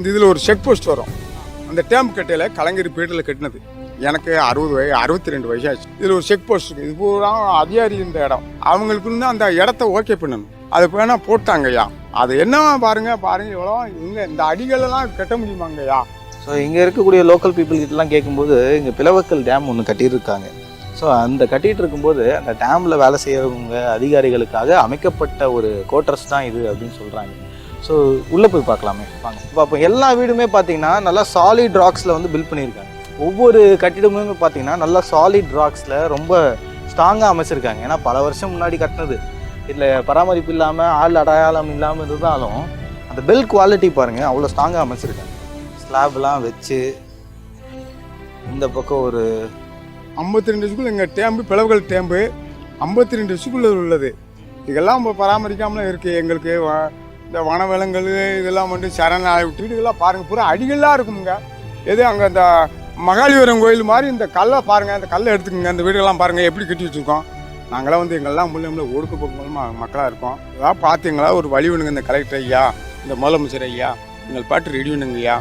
இந்த இதில் ஒரு செக் போஸ்ட் வரும். அந்த டேம் கட்டையில் கலைஞர் பீரியடில் கட்டினது. எனக்கு 62 வயசு ஆச்சு. இதில் ஒரு செக் போஸ்ட் இருக்குது. இது பூரா அதிகாரி இந்த இடம். அவங்களுக்குன்னு அந்த இடத்த ஓகே பண்ணணும். அது வேணா போட்டாங்கய்யா. அது என்னவா பாருங்க எவ்வளோ இங்கே இந்த அடிகளெல்லாம் கட்ட முடியுமாங்கய்யா? ஸோ இங்கே இருக்கக்கூடிய லோக்கல் பீப்புள் கிட்டலாம் கேட்கும்போது இங்கே பிளவக்கல் டேம் ஒன்று கட்டியிருக்காங்க. ஸோ அந்த கட்டிகிட்டு இருக்கும்போது அந்த டேமில் வேலை செய்கிறவங்க அதிகாரிகளுக்காக அமைக்கப்பட்ட ஒரு கோட்டர்ஸ் தான் இது அப்படின்னு சொல்கிறாங்க. ஸோ உள்ளே போய் பார்க்கலாமே வாங்க. இப்போ எல்லா வீடுமே பார்த்தீங்கன்னா நல்லா சாலிட் ராக்ஸில் வந்து பில்ட் பண்ணியிருக்காங்க. ஒவ்வொரு கட்டிடமுமே பார்த்தீங்கன்னா நல்லா சாலிட் ராக்ஸில் ரொம்ப ஸ்ட்ராங்காக அமைச்சிருக்காங்க. ஏன்னா பல வருஷம் முன்னாடி கட்டினது, இதில் பராமரிப்பு இல்லாமல் ஆள் அடையாளம் இல்லாமல் இருந்தாலும் அந்த பில்ட் குவாலிட்டி பாருங்கள் அவ்வளோ ஸ்ட்ராங்காக அமைச்சிருக்காங்க. ஸ்லாப்லாம் வச்சு இந்த பக்கம் ஒரு 52 ஸ்கூல் எங்கள் டேம்பு பிளவுகள் டேம்பு 52 ஸ்கூல் உள்ளது. இதெல்லாம் இப்போ பராமரிக்காமலாம் இருக்குது. எங்களுக்கு இந்த வனவிலங்குகள் இதெல்லாம் வந்து சரணாலய விட்டுட்டு இதெல்லாம் பாருங்கள் பூரா அடிகளாக இருக்குங்க. எது அங்கே இந்த மகாலிபுரம் கோயில் மாதிரி இந்த கல்லை பாருங்கள், அந்த கல்லை எடுத்துக்கோங்க. அந்த வீடுகள்லாம் பாருங்கள் எப்படி கட்டி வச்சுருக்கோம். நாங்களாம் வந்து எங்கெல்லாம் முள்ள ஒடுக்கப்படும் மக்களாக இருக்கோம். இதெல்லாம் பார்த்தீங்களா ஒரு வழி வேணுங்க. இந்த கலெக்டர் ஐயா, இந்த முதலமைச்சர் ஐயா, எங்கள் பாட்டு ரெடி வேணுங்க ஐயா.